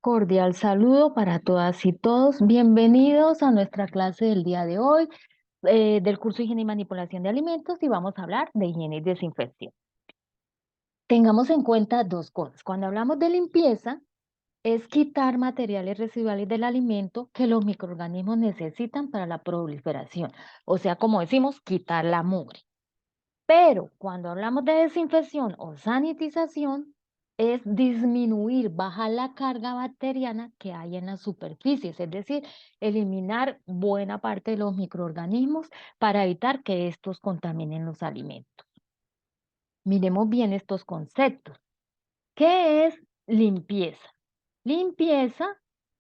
Cordial saludo para todas y todos. Bienvenidos a nuestra clase del día de hoy del curso de Higiene y Manipulación de Alimentos y vamos a hablar de higiene y desinfección. Tengamos en cuenta dos cosas. Cuando hablamos de limpieza, es quitar materiales residuales del alimento que los microorganismos necesitan para la proliferación. O sea, como decimos, quitar la mugre. Pero cuando hablamos de desinfección o sanitización, es disminuir, bajar la carga bacteriana que hay en las superficies, es decir, eliminar buena parte de los microorganismos para evitar que estos contaminen los alimentos. Miremos bien estos conceptos. ¿Qué es limpieza? Limpieza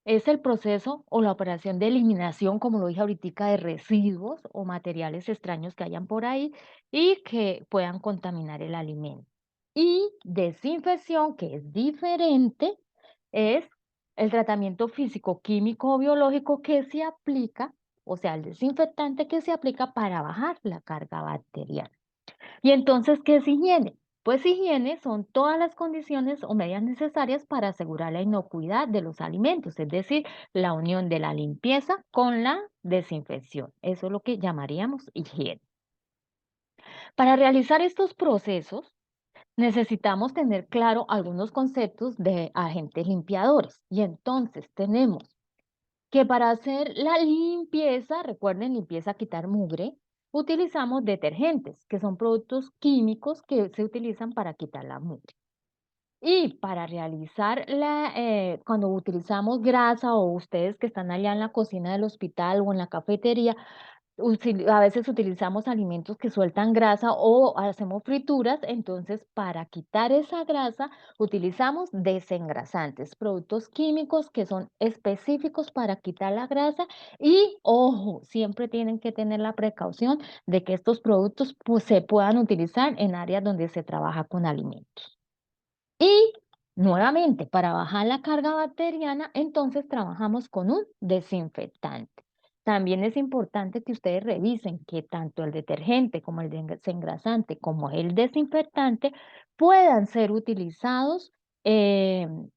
es el proceso o la operación de eliminación, como lo dije ahorita, de residuos o materiales extraños que hayan por ahí y que puedan contaminar el alimento. Y desinfección, que es diferente, es el tratamiento físico, químico o biológico que se aplica, o sea, el desinfectante que se aplica para bajar la carga bacteriana. Y entonces, ¿qué es higiene? Pues higiene son todas las condiciones o medidas necesarias para asegurar la inocuidad de los alimentos, es decir, la unión de la limpieza con la desinfección. Eso es lo que llamaríamos higiene. Para realizar estos procesos, necesitamos tener claro algunos conceptos de agentes limpiadores. Y entonces tenemos que para hacer la limpieza, recuerden, limpieza, quitar mugre, utilizamos detergentes, que son productos químicos que se utilizan para quitar la mugre. Y para realizar cuando utilizamos grasa o ustedes que están allá en la cocina del hospital o en la cafetería, a veces utilizamos alimentos que sueltan grasa o hacemos frituras, entonces para quitar esa grasa utilizamos desengrasantes, productos químicos que son específicos para quitar la grasa y ojo, siempre tienen que tener la precaución de que estos productos pues, se puedan utilizar en áreas donde se trabaja con alimentos. Y nuevamente, para bajar la carga bacteriana, entonces trabajamos con un desinfectante. También es importante que ustedes revisen que tanto el detergente como el desengrasante como el desinfectante puedan ser utilizados en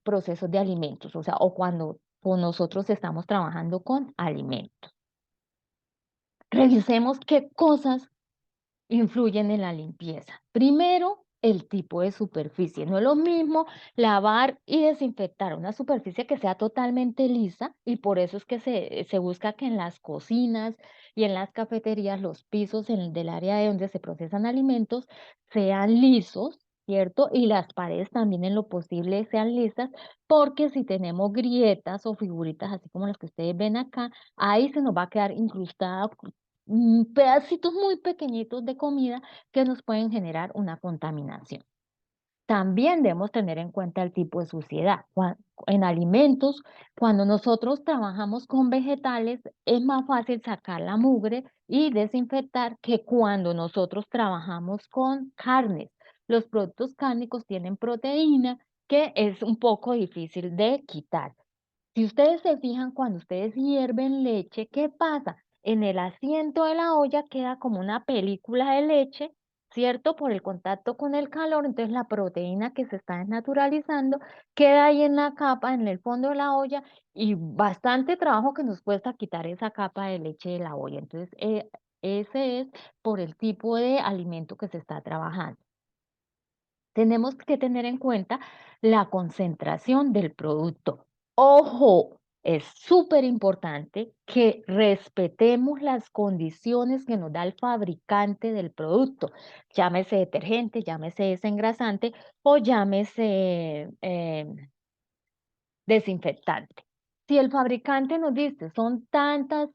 procesos de alimentos, o sea, o cuando nosotros estamos trabajando con alimentos. Revisemos qué cosas influyen en la limpieza. Primero, el tipo de superficie. No es lo mismo lavar y desinfectar una superficie que sea totalmente lisa y por eso es que se busca que en las cocinas y en las cafeterías los pisos del área de donde se procesan alimentos sean lisos, ¿cierto? Y las paredes también en lo posible sean lisas, porque si tenemos grietas o figuritas así como las que ustedes ven acá, ahí se nos va a quedar incrustada pedacitos muy pequeñitos de comida que nos pueden generar una contaminación. También debemos tener en cuenta el tipo de suciedad. En alimentos, cuando nosotros trabajamos con vegetales, es más fácil sacar la mugre y desinfectar que cuando nosotros trabajamos con carnes. Los productos cárnicos tienen proteína que es un poco difícil de quitar. Si ustedes se fijan, cuando ustedes hierven leche, ¿qué pasa? En el asiento de la olla queda como una película de leche, ¿cierto? Por el contacto con el calor, entonces la proteína que se está desnaturalizando queda ahí en la capa, en el fondo de la olla, y bastante trabajo que nos cuesta quitar esa capa de leche de la olla. Entonces, ese es por el tipo de alimento que se está trabajando. Tenemos que tener en cuenta la concentración del producto. Ojo, es súper importante que respetemos las condiciones que nos da el fabricante del producto, llámese detergente, llámese desengrasante o llámese desinfectante. Si el fabricante nos dice son tantas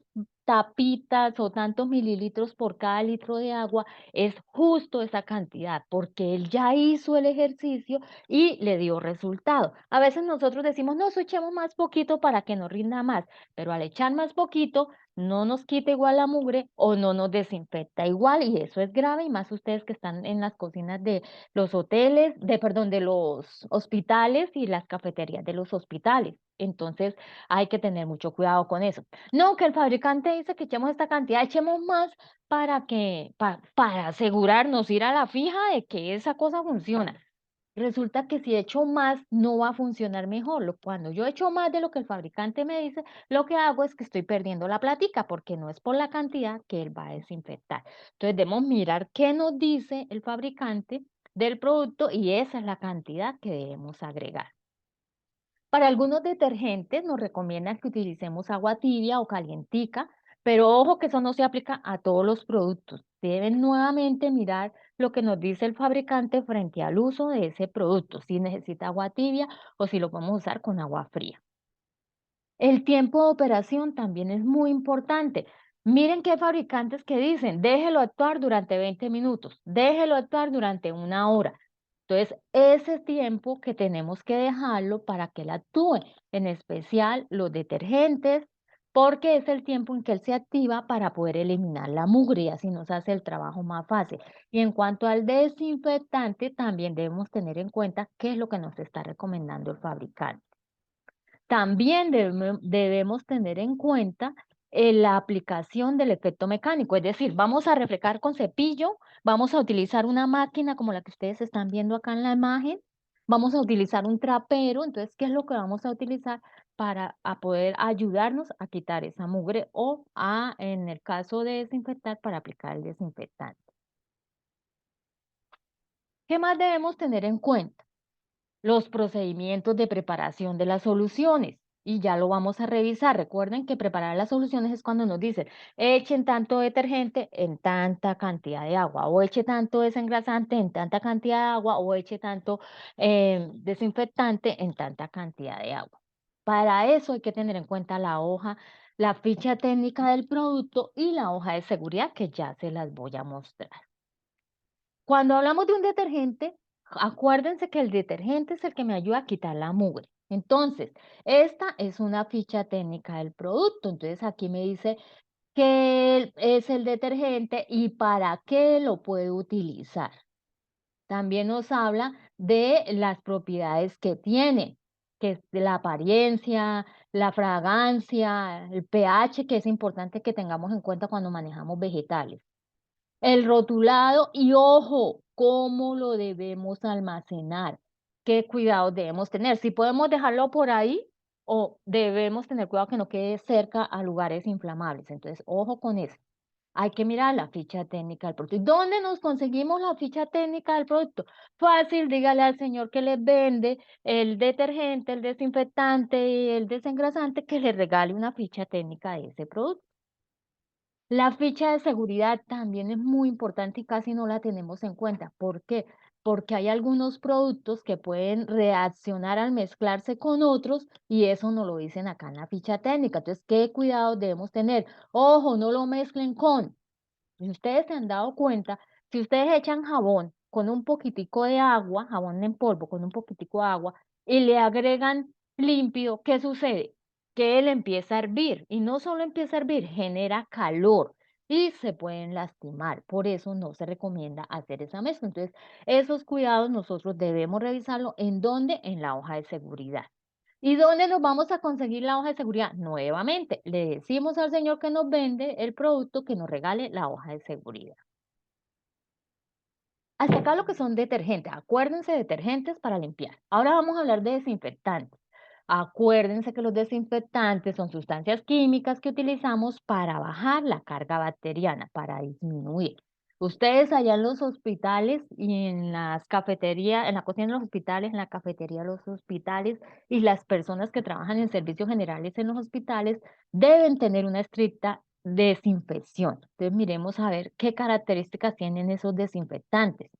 tapitas o tantos mililitros por cada litro de agua, es justo esa cantidad, porque él ya hizo el ejercicio y le dio resultado. A veces nosotros decimos, no, eso echemos más poquito para que nos rinda más, pero al echar más poquito, no nos quita igual la mugre o no nos desinfecta igual, y eso es grave, y más ustedes que están en las cocinas de los hoteles, perdón, de los hospitales y las cafeterías de los hospitales. Entonces hay que tener mucho cuidado con eso. No, que el fabricante dice que echemos esta cantidad, echemos más para asegurarnos, ir a la fija de que esa cosa funciona. Resulta que si echo más, no va a funcionar mejor. Cuando yo echo más de lo que el fabricante me dice, lo que hago es que estoy perdiendo la plática porque no es por la cantidad que él va a desinfectar. Entonces debemos mirar qué nos dice el fabricante del producto y esa es la cantidad que debemos agregar. Para algunos detergentes nos recomiendan que utilicemos agua tibia o calientica, pero ojo que eso no se aplica a todos los productos. Deben nuevamente mirar lo que nos dice el fabricante frente al uso de ese producto, si necesita agua tibia o si lo podemos usar con agua fría. El tiempo de operación también es muy importante. Miren qué fabricantes que dicen, déjelo actuar durante 20 minutos, déjelo actuar durante 1 hora. Entonces, ese tiempo que tenemos que dejarlo para que él actúe, en especial los detergentes, porque es el tiempo en que él se activa para poder eliminar la mugre y así nos hace el trabajo más fácil. Y en cuanto al desinfectante, también debemos tener en cuenta qué es lo que nos está recomendando el fabricante. También debemos tener en cuenta la aplicación del efecto mecánico, es decir, vamos a reflejar con cepillo, vamos a utilizar una máquina como la que ustedes están viendo acá en la imagen, vamos a utilizar un trapero, entonces, ¿qué es lo que vamos a utilizar para poder ayudarnos a quitar esa mugre o en el caso de desinfectar, para aplicar el desinfectante? ¿Qué más debemos tener en cuenta? Los procedimientos de preparación de las soluciones. Y ya lo vamos a revisar. Recuerden que preparar las soluciones es cuando nos dicen, echen tanto detergente en tanta cantidad de agua, o eche tanto desengrasante en tanta cantidad de agua, o eche tanto desinfectante en tanta cantidad de agua. Para eso hay que tener en cuenta la hoja, la ficha técnica del producto y la hoja de seguridad que ya se las voy a mostrar. Cuando hablamos de un detergente, acuérdense que el detergente es el que me ayuda a quitar la mugre. Entonces, esta es una ficha técnica del producto. Entonces, aquí me dice qué es el detergente y para qué lo puedo utilizar. También nos habla de las propiedades que tiene, que es de la apariencia, la fragancia, el pH, que es importante que tengamos en cuenta cuando manejamos vegetales. El rotulado y ojo, cómo lo debemos almacenar, qué cuidados debemos tener. Si podemos dejarlo por ahí o debemos tener cuidado que no quede cerca a lugares inflamables. Entonces, ojo con eso. Hay que mirar la ficha técnica del producto. ¿Y dónde nos conseguimos la ficha técnica del producto? Fácil, dígale al señor que les vende el detergente, el desinfectante y el desengrasante que le regale una ficha técnica de ese producto. La ficha de seguridad también es muy importante y casi no la tenemos en cuenta. ¿Por qué? Porque hay algunos productos que pueden reaccionar al mezclarse con otros y eso no lo dicen acá en la ficha técnica. Entonces, ¿qué cuidados debemos tener? Ojo, no lo mezclen con. Si ustedes se han dado cuenta, si ustedes echan jabón con un poquitico de agua, jabón en polvo con un poquitico de agua, y le agregan límpido, ¿qué sucede? Que él empieza a hervir, y no solo empieza a hervir, genera calor y se pueden lastimar. Por eso no se recomienda hacer esa mezcla. Entonces, esos cuidados nosotros debemos revisarlo. ¿En dónde? En la hoja de seguridad. ¿Y dónde nos vamos a conseguir la hoja de seguridad? Nuevamente, le decimos al señor que nos vende el producto que nos regale la hoja de seguridad. Hasta acá lo que son detergentes. Acuérdense, detergentes para limpiar. Ahora vamos a hablar de desinfectantes. Acuérdense que los desinfectantes son sustancias químicas que utilizamos para bajar la carga bacteriana, para disminuir. Ustedes allá en los hospitales y en las cafeterías, en la cocina de los hospitales, en la cafetería de los hospitales y las personas que trabajan en servicios generales en los hospitales deben tener una estricta desinfección. Entonces miremos a ver qué características tienen esos desinfectantes.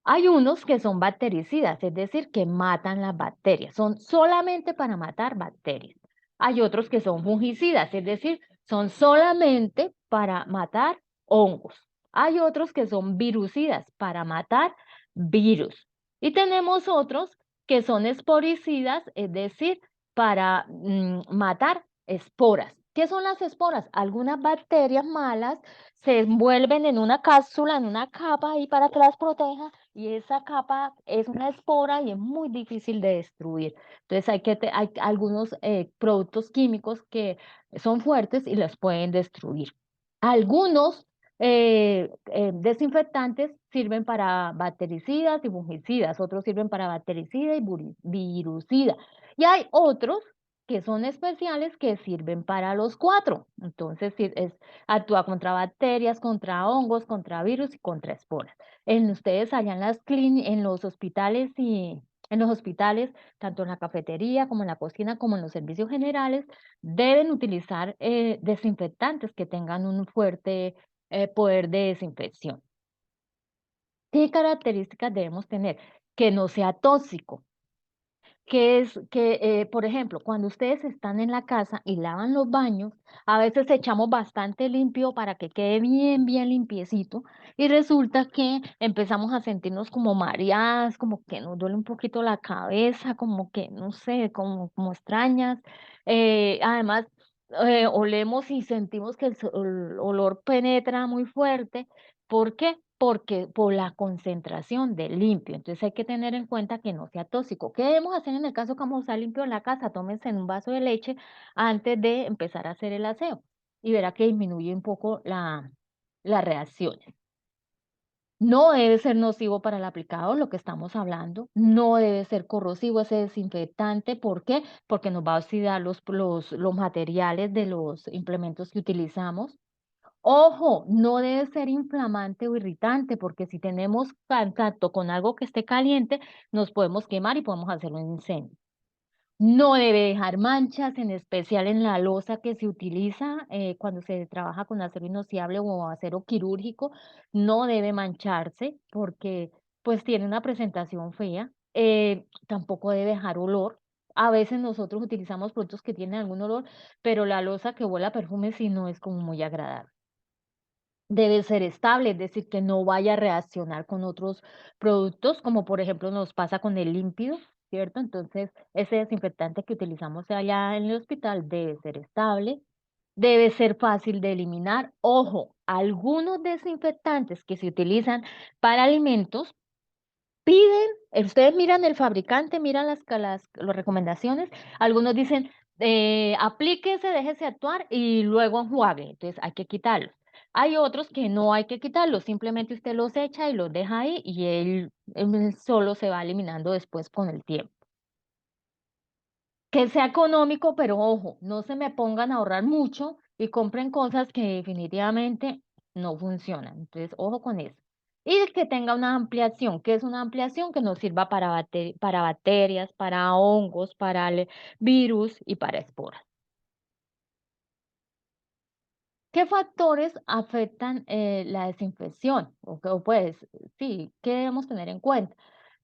Hay unos que son bactericidas, es decir, que matan las bacterias, son solamente para matar bacterias. Hay otros que son fungicidas, es decir, son solamente para matar hongos. Hay otros que son virucidas, para matar virus. Y tenemos otros que son esporicidas, es decir, para matar esporas. ¿Qué son las esporas? Algunas bacterias malas se envuelven en una cápsula, en una capa ahí para que las proteja y esa capa es una espora y es muy difícil de destruir. Entonces hay algunos productos químicos que son fuertes y los pueden destruir. Algunos desinfectantes sirven para bactericidas y fungicidas, otros sirven para bactericida y virucida. Y hay otros que son especiales que sirven para los cuatro. Entonces, actúa contra bacterias, contra hongos, contra virus y contra esporas. Ustedes allá en en los hospitales y en los hospitales, tanto en la cafetería como en la cocina, como en los servicios generales, deben utilizar desinfectantes que tengan un fuerte poder de desinfección. ¿Qué características debemos tener? Que no sea tóxico, por ejemplo, cuando ustedes están en la casa y lavan los baños, a veces echamos bastante limpio para que quede bien, bien limpiecito y resulta que empezamos a sentirnos como mareadas, como que nos duele un poquito la cabeza, como que, no sé, como extrañas. Además, olemos y sentimos que el olor penetra muy fuerte. ¿Por qué? Porque por la concentración de limpio. Entonces hay que tener en cuenta que no sea tóxico. ¿Qué debemos hacer en el caso que vamos a usar limpio en la casa? Tómense en un vaso de leche antes de empezar a hacer el aseo y verá que disminuye un poco las reacciones. No debe ser nocivo para el aplicador, lo que estamos hablando. No debe ser corrosivo ese desinfectante. ¿Por qué? Porque nos va a oxidar los materiales de los implementos que utilizamos. Ojo, no debe ser inflamante o irritante, porque si tenemos contacto con algo que esté caliente, nos podemos quemar y podemos hacer un incendio. No debe dejar manchas, en especial en la loza que se utiliza cuando se trabaja con acero inoxidable o acero quirúrgico. No debe mancharse porque pues tiene una presentación fea. Tampoco debe dejar olor. A veces nosotros utilizamos productos que tienen algún olor, pero la loza que huele a perfume sí no es como muy agradable. Debe ser estable, es decir, que no vaya a reaccionar con otros productos, como por ejemplo nos pasa con el límpido, ¿cierto? Entonces, ese desinfectante que utilizamos allá en el hospital debe ser estable, debe ser fácil de eliminar. Ojo, algunos desinfectantes que se utilizan para alimentos piden, ustedes miran el fabricante, miran las recomendaciones, algunos dicen, aplíquese, déjese actuar y luego enjuague, entonces hay que quitarlos. Hay otros que no hay que quitarlos, simplemente usted los echa y los deja ahí y él solo se va eliminando después con el tiempo. Que sea económico, pero ojo, no se me pongan a ahorrar mucho y compren cosas que definitivamente no funcionan. Entonces, ojo con eso. Y que tenga una ampliación. ¿Qué es una ampliación? Que nos sirva para, para bacterias, para hongos, para virus y para esporas. ¿Qué factores afectan la desinfección? Pues, sí, ¿qué debemos tener en cuenta?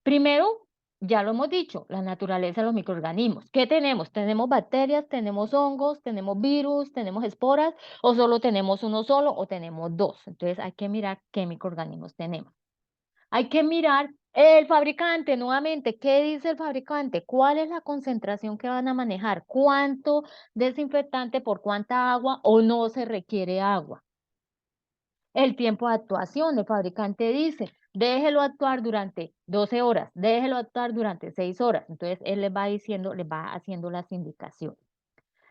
Primero, ya lo hemos dicho, la naturaleza de los microorganismos. ¿Qué tenemos? ¿Tenemos bacterias, tenemos hongos, tenemos virus, tenemos esporas o solo tenemos uno solo o tenemos dos? Entonces hay que mirar qué microorganismos tenemos. Hay que mirar el fabricante, nuevamente, ¿qué dice el fabricante? ¿Cuál es la concentración que van a manejar? ¿Cuánto desinfectante por cuánta agua o no se requiere agua? El tiempo de actuación, el fabricante dice, déjelo actuar durante 12 horas, déjelo actuar durante 6 horas. Entonces, él les va diciendo, les va haciendo las indicaciones.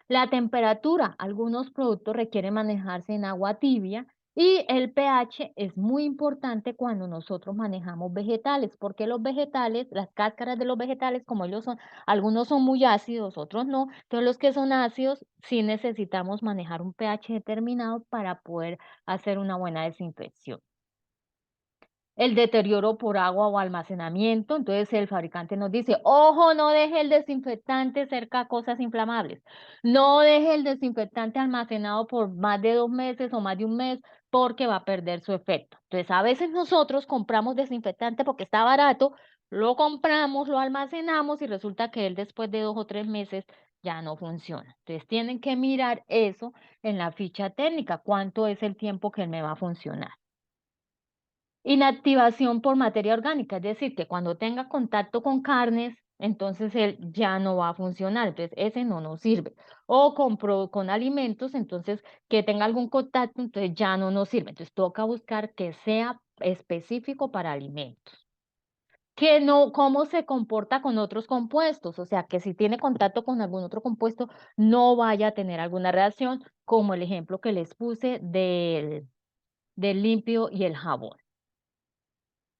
La temperatura, algunos productos requieren manejarse en agua tibia y el pH es muy importante cuando nosotros manejamos vegetales, porque los vegetales, las cáscaras de los vegetales, como ellos son, algunos son muy ácidos, otros no. Entonces, los que son ácidos, sí necesitamos manejar un pH determinado para poder hacer una buena desinfección. El deterioro por agua o almacenamiento, entonces el fabricante nos dice, ojo, no deje el desinfectante cerca a cosas inflamables, no deje el desinfectante almacenado por más de 2 meses o más de un mes porque va a perder su efecto. Entonces a veces nosotros compramos desinfectante porque está barato, lo compramos, lo almacenamos y resulta que él después de 2 o 3 meses ya no funciona. Entonces tienen que mirar eso en la ficha técnica, cuánto es el tiempo que él me va a funcionar. Inactivación por materia orgánica, es decir, que cuando tenga contacto con carnes, entonces él ya no va a funcionar, entonces ese no nos sirve. O con alimentos, entonces que tenga algún contacto, entonces ya no nos sirve. Entonces toca buscar que sea específico para alimentos. Que no, cómo se comporta con otros compuestos, o sea, que si tiene contacto con algún otro compuesto, no vaya a tener alguna reacción, como el ejemplo que les puse del límpido y el jabón.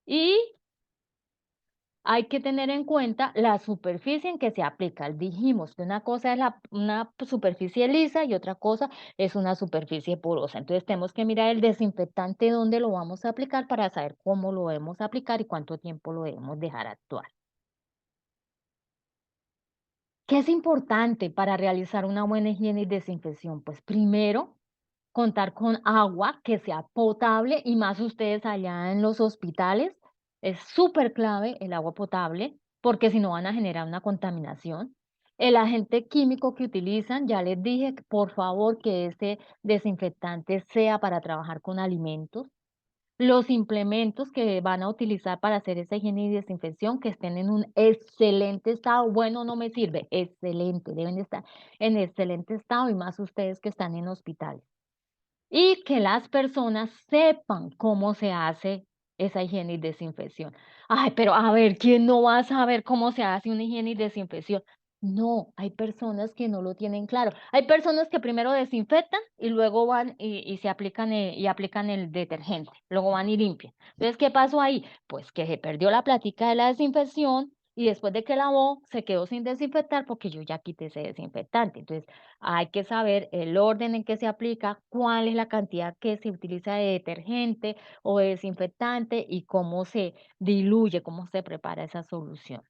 Y hay que tener en cuenta la superficie en que se aplica. Dijimos que una cosa es una superficie lisa y otra cosa es una superficie porosa. Entonces tenemos que mirar el desinfectante dónde lo vamos a aplicar para saber cómo lo debemos aplicar y cuánto tiempo lo debemos dejar actuar. ¿Qué es importante para realizar una buena higiene y desinfección? Pues primero, contar con agua que sea potable y más ustedes allá en los hospitales. Es súper clave el agua potable porque si no van a generar una contaminación. El agente químico que utilizan, ya les dije, por favor que ese desinfectante sea para trabajar con alimentos. Los implementos que van a utilizar para hacer esa higiene y desinfección, que estén en un excelente estado. Bueno, no me sirve, excelente, deben estar en excelente estado y más ustedes que están en hospitales. Y que las personas sepan cómo se hace esa higiene y desinfección. Ay, pero a ver, ¿quién no va a saber cómo se hace una higiene y desinfección? No, hay personas que no lo tienen claro. Hay personas que primero desinfectan y luego van y se aplican y aplican el detergente, luego van y limpian. Entonces, ¿qué pasó ahí? Pues que se perdió la plática de la desinfección y después de que lavó, se quedó sin desinfectar porque yo ya quité ese desinfectante. Entonces, hay que saber el orden en que se aplica, cuál es la cantidad que se utiliza de detergente o de desinfectante y cómo se diluye, cómo se prepara esa solución.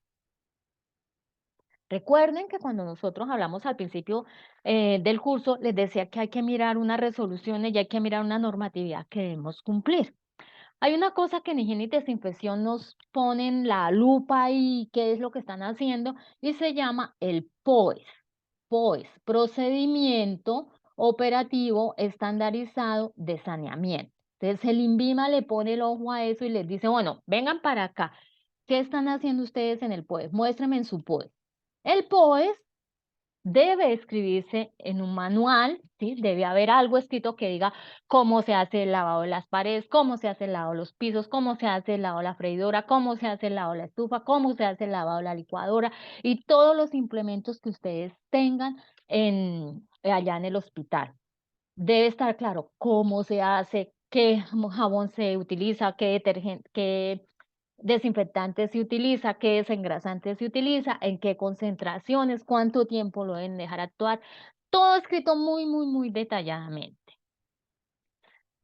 Recuerden que cuando nosotros hablamos al principio del curso, les decía que hay que mirar unas resoluciones y hay que mirar una normatividad que debemos cumplir. Hay una cosa que en higiene y desinfección nos ponen la lupa y qué es lo que están haciendo y se llama el POES. POES, Procedimiento Operativo Estandarizado de Saneamiento. Entonces el INVIMA le pone el ojo a eso y les dice, bueno, vengan para acá. ¿Qué están haciendo ustedes en el POES? Muéstrenme en su POES. El POES debe escribirse en un manual, ¿sí? Debe haber algo escrito que diga cómo se hace el lavado de las paredes, cómo se hace el lavado de los pisos, cómo se hace el lavado de la freidora, cómo se hace el lavado de la estufa, cómo se hace el lavado de la licuadora y todos los implementos que ustedes tengan allá en el hospital. Debe estar claro cómo se hace, qué jabón se utiliza, qué detergente, qué desinfectante se utiliza, qué desengrasante se utiliza, en qué concentraciones, cuánto tiempo lo deben dejar actuar. Todo escrito muy, muy, muy detalladamente.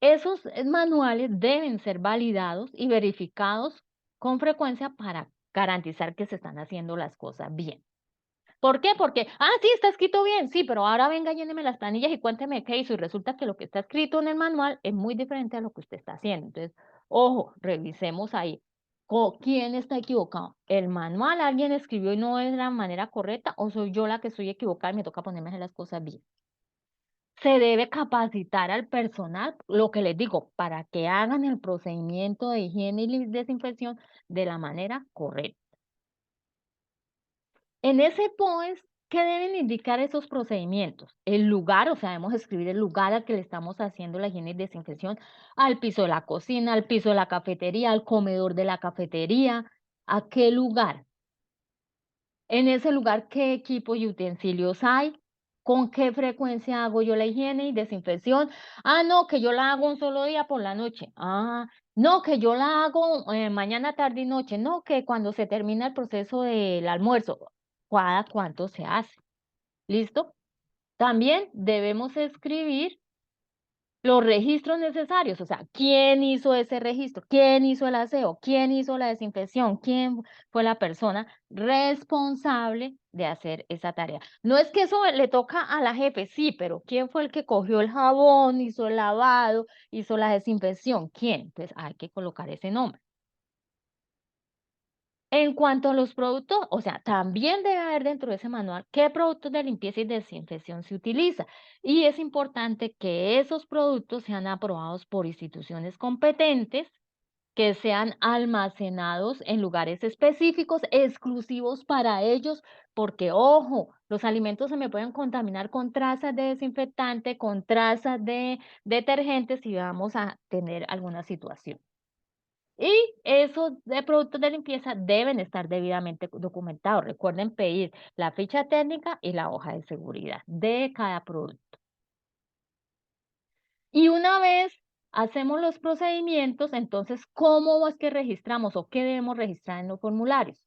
Esos manuales deben ser validados y verificados con frecuencia para garantizar que se están haciendo las cosas bien. ¿Por qué? Porque, sí, está escrito bien, sí, pero ahora venga, lléneme las planillas y cuénteme qué hizo. Y resulta que lo que está escrito en el manual es muy diferente a lo que usted está haciendo. Entonces, ojo, revisemos ahí. ¿Quién está equivocado? ¿El manual alguien escribió y no es la manera correcta? ¿O soy yo la que estoy equivocada y me toca ponerme a hacer las cosas bien? Se debe capacitar al personal, lo que les digo, para que hagan el procedimiento de higiene y desinfección de la manera correcta. En ese POES, ¿qué deben indicar esos procedimientos? El lugar, o sea, debemos escribir el lugar al que le estamos haciendo la higiene y desinfección, al piso de la cocina, al piso de la cafetería, al comedor de la cafetería, ¿a qué lugar? En ese lugar, ¿qué equipos y utensilios hay? ¿Con qué frecuencia hago yo la higiene y desinfección? No, que yo la hago un solo día por la noche. No, que yo la hago mañana, tarde y noche. No, que cuando se termina el proceso del almuerzo. ¿Cada cuánto se hace? ¿Listo? También debemos escribir los registros necesarios, o sea, ¿quién hizo ese registro? ¿Quién hizo el aseo? ¿Quién hizo la desinfección? ¿Quién fue la persona responsable de hacer esa tarea? No es que eso le toca a la jefe, sí, pero ¿quién fue el que cogió el jabón, hizo el lavado, hizo la desinfección? ¿Quién? Entonces hay que colocar ese nombre. En cuanto a los productos, o sea, también debe haber dentro de ese manual qué productos de limpieza y desinfección se utiliza. Y es importante que esos productos sean aprobados por instituciones competentes, que sean almacenados en lugares específicos, exclusivos para ellos, porque, ojo, los alimentos se me pueden contaminar con trazas de desinfectante, con trazas de detergentes y vamos a tener alguna situación. Y esos de productos de limpieza deben estar debidamente documentados. Recuerden pedir la ficha técnica y la hoja de seguridad de cada producto. Y una vez Hacemos los procedimientos, entonces, ¿cómo es que registramos o qué debemos registrar en los formularios?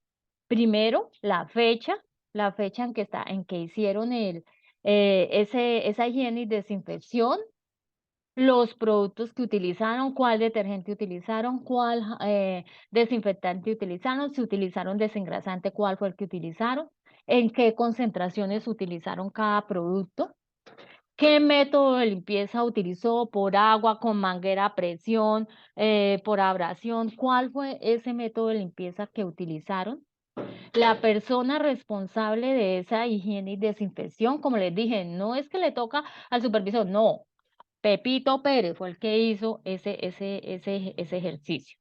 Primero, la fecha en que hicieron esa higiene y desinfección, los productos que utilizaron, cuál detergente utilizaron, cuál desinfectante utilizaron, si utilizaron desengrasante, cuál fue el que utilizaron, en qué concentraciones utilizaron cada producto. ¿Qué método de limpieza utilizó? ¿Por agua, con manguera a presión, por abrasión? ¿Cuál fue ese método de limpieza que utilizaron? La persona responsable de esa higiene y desinfección, como les dije, no es que le toca al supervisor, no. Pepito Pérez fue el que hizo ese ejercicio.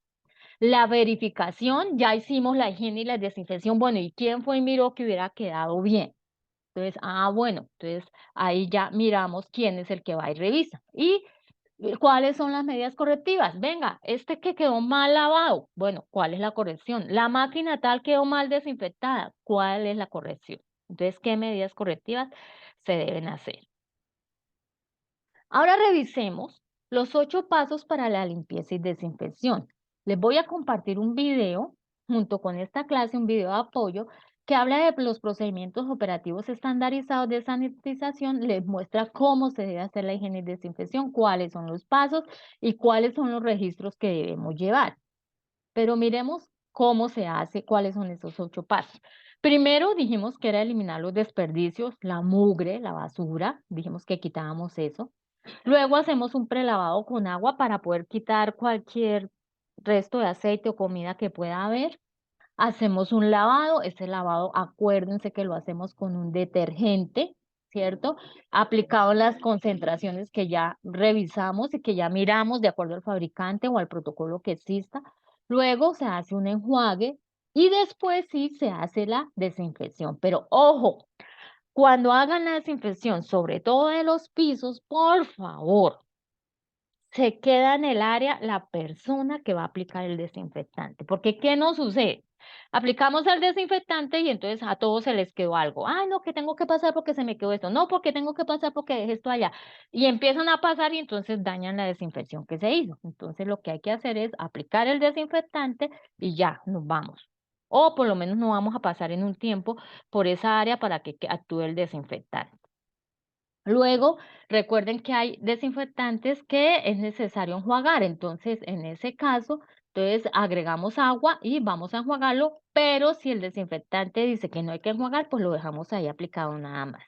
La verificación, ya hicimos la higiene y la desinfección. Bueno, ¿y quién fue y miró que hubiera quedado bien? Entonces, bueno, entonces ahí ya miramos quién es el que va y revisa. ¿Y cuáles son las medidas correctivas? Venga, este que quedó mal lavado, bueno, ¿cuál es la corrección? La máquina tal quedó mal desinfectada, ¿cuál es la corrección? Entonces, ¿qué medidas correctivas se deben hacer? Ahora revisemos los 8 pasos para la limpieza y desinfección. Les voy a compartir un video junto con esta clase, un video de apoyo que habla de los procedimientos operativos estandarizados de sanitización. Les muestra cómo se debe hacer la higiene y desinfección, cuáles son los pasos y cuáles son los registros que debemos llevar. Pero miremos cómo se hace, cuáles son esos 8 pasos. Primero dijimos que era eliminar los desperdicios, la mugre, la basura. Dijimos que quitábamos eso. Luego hacemos un prelavado con agua para poder quitar cualquier resto de aceite o comida que pueda haber. Hacemos un lavado, ese lavado acuérdense que lo hacemos con un detergente, ¿cierto? Aplicado en las concentraciones que ya revisamos y que ya miramos de acuerdo al fabricante o al protocolo que exista. Luego se hace un enjuague y después sí se hace la desinfección. Pero ojo, cuando hagan la desinfección, sobre todo de los pisos, por favor, se queda en el área la persona que va a aplicar el desinfectante. Porque, ¿qué nos sucede? Aplicamos el desinfectante y entonces a todos se les quedó algo. Ay, no, que tengo que pasar porque se me quedó esto. No, porque tengo que pasar porque dejé esto allá. Y empiezan a pasar y entonces dañan la desinfección que se hizo. Entonces, lo que hay que hacer es aplicar el desinfectante y ya, nos vamos. O por lo menos no vamos a pasar en un tiempo por esa área para que actúe el desinfectante. Luego, recuerden que hay desinfectantes que es necesario enjuagar, entonces en ese caso, entonces agregamos agua y vamos a enjuagarlo, pero si el desinfectante dice que no hay que enjuagar, pues lo dejamos ahí aplicado nada más.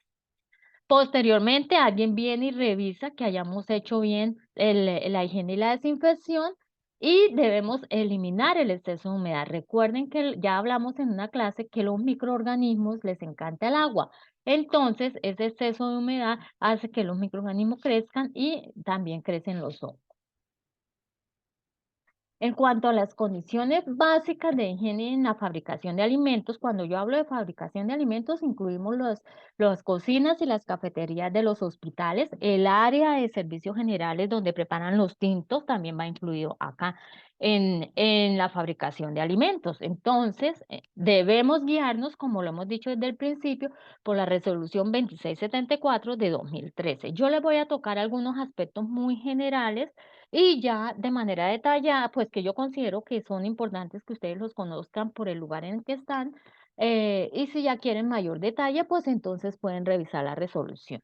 Posteriormente, alguien viene y revisa que hayamos hecho bien la higiene y la desinfección y debemos eliminar el exceso de humedad. Recuerden que ya hablamos en una clase que los microorganismos les encanta el agua. Entonces, ese exceso de humedad hace que los microorganismos crezcan y también crecen los hongos. En cuanto a las condiciones básicas de higiene en la fabricación de alimentos, cuando yo hablo de fabricación de alimentos, incluimos las cocinas y las cafeterías de los hospitales, el área de servicios generales donde preparan los tintos también va incluido acá en la fabricación de alimentos. Entonces, debemos guiarnos, como lo hemos dicho desde el principio, por la resolución 2674 de 2013. Yo les voy a tocar algunos aspectos muy generales y ya de manera detallada, pues que yo considero que son importantes que ustedes los conozcan por el lugar en el que están. Y si ya quieren mayor detalle, pues entonces pueden revisar la resolución.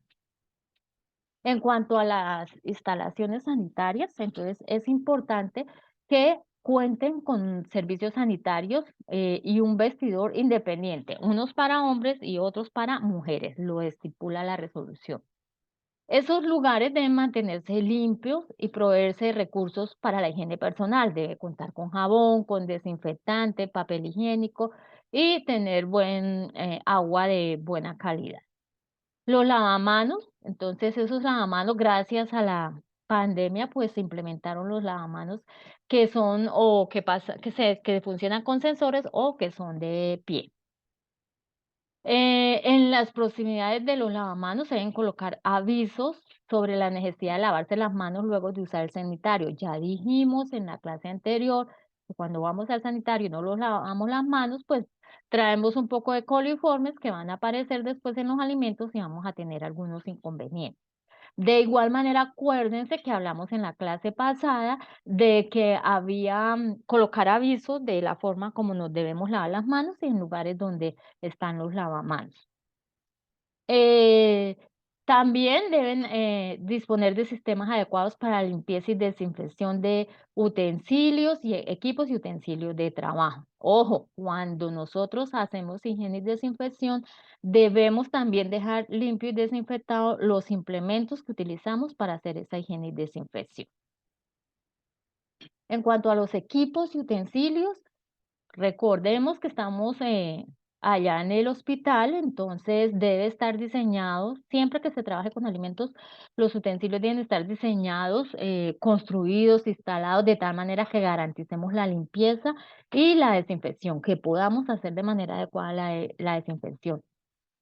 En cuanto a las instalaciones sanitarias, entonces es importante que cuenten con servicios sanitarios y un vestidor independiente, unos para hombres y otros para mujeres, lo estipula la resolución. Esos lugares deben mantenerse limpios y proveerse de recursos para la higiene personal. Debe contar con jabón, con desinfectante, papel higiénico y tener agua de buena calidad. Los lavamanos, entonces esos lavamanos, gracias a la pandemia, pues se implementaron los lavamanos que son o que funcionan con sensores o que son de pie. En las proximidades de los lavamanos se deben colocar avisos sobre la necesidad de lavarse las manos luego de usar el sanitario. Ya dijimos en la clase anterior que cuando vamos al sanitario y no nos lavamos las manos, pues traemos un poco de coliformes que van a aparecer después en los alimentos y vamos a tener algunos inconvenientes. De igual manera, acuérdense que hablamos en la clase pasada de que había colocar avisos de la forma como nos debemos lavar las manos y en lugares donde están los lavamanos. Eh, También deben disponer de sistemas adecuados para limpieza y desinfección de utensilios y equipos y utensilios de trabajo. Ojo, cuando nosotros hacemos higiene y desinfección, debemos también dejar limpio y desinfectado los implementos que utilizamos para hacer esa higiene y desinfección. En cuanto a los equipos y utensilios, recordemos que estamos allá en el hospital, entonces debe estar diseñado, siempre que se trabaje con alimentos, los utensilios deben estar diseñados, construidos, instalados de tal manera que garanticemos la limpieza y la desinfección, que podamos hacer de manera adecuada la desinfección.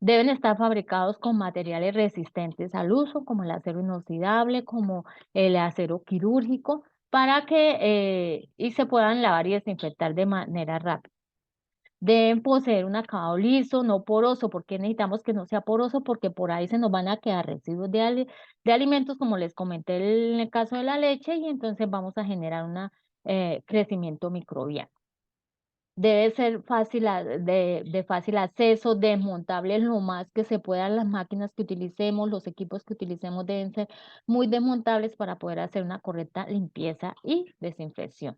Deben estar fabricados con materiales resistentes al uso, como el acero inoxidable, como el acero quirúrgico, para que y se puedan lavar y desinfectar de manera rápida. Deben poseer un acabado liso, no poroso. ¿Por qué necesitamos que no sea poroso? Porque por ahí se nos van a quedar residuos de alimentos, como les comenté en el caso de la leche, y entonces vamos a generar un crecimiento microbiano. Debe ser de fácil acceso, desmontable lo más que se puedan las máquinas que utilicemos, los equipos que utilicemos deben ser muy desmontables para poder hacer una correcta limpieza y desinfección.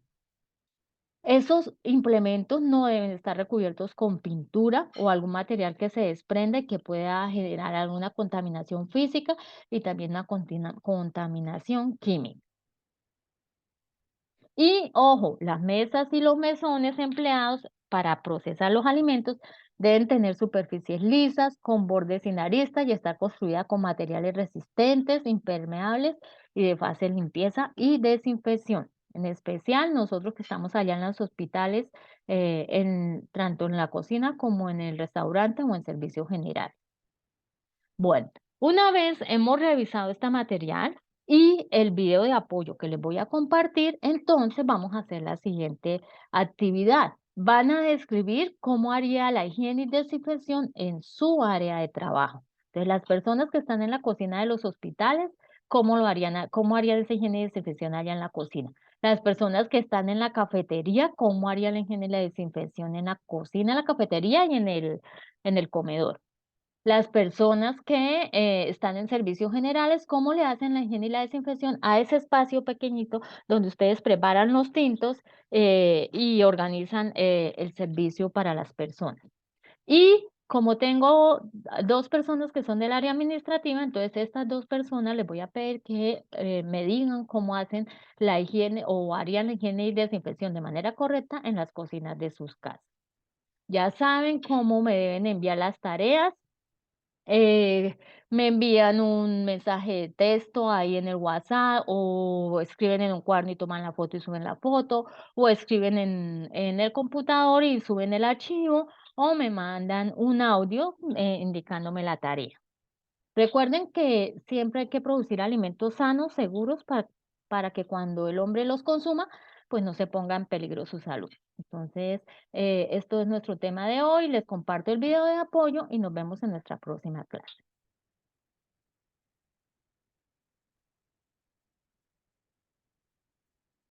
Esos implementos no deben estar recubiertos con pintura o algún material que se desprenda y que pueda generar alguna contaminación física y también una contaminación química. Y ojo, las mesas y los mesones empleados para procesar los alimentos deben tener superficies lisas, con bordes sin aristas y estar construida con materiales resistentes, impermeables y de fácil limpieza y desinfección. En especial, nosotros que estamos allá en los hospitales, tanto en la cocina como en el restaurante o en servicio general. Bueno, una vez hemos revisado este material y el video de apoyo que les voy a compartir, entonces vamos a hacer la siguiente actividad. Van a describir cómo haría la higiene y desinfección en su área de trabajo. Entonces, las personas que están en la cocina de los hospitales, ¿cómo lo harían, cómo harían esa higiene y desinfección allá en la cocina? Las personas que están en la cafetería, ¿cómo harían la higiene y la desinfección en la cocina, en la cafetería y en el comedor? Las personas que están en servicios generales, ¿cómo le hacen la higiene y la desinfección a ese espacio pequeñito donde ustedes preparan los tintos y organizan el servicio para las personas? Y como tengo dos personas que son del área administrativa, entonces estas dos personas les voy a pedir que me digan cómo hacen la higiene o harían la higiene y desinfección de manera correcta en las cocinas de sus casas. Ya saben cómo me deben enviar las tareas. eh, Me envían un mensaje de texto ahí en el WhatsApp o escriben en un cuaderno y toman la foto y suben la foto, o escriben en el computador y suben el archivo, o me mandan un audio indicándome la tarea. Recuerden que siempre hay que producir alimentos sanos, seguros, para que cuando el hombre los consuma, pues no se ponga en peligro su salud. Entonces, esto es nuestro tema de hoy. Les comparto el video de apoyo y nos vemos en nuestra próxima clase.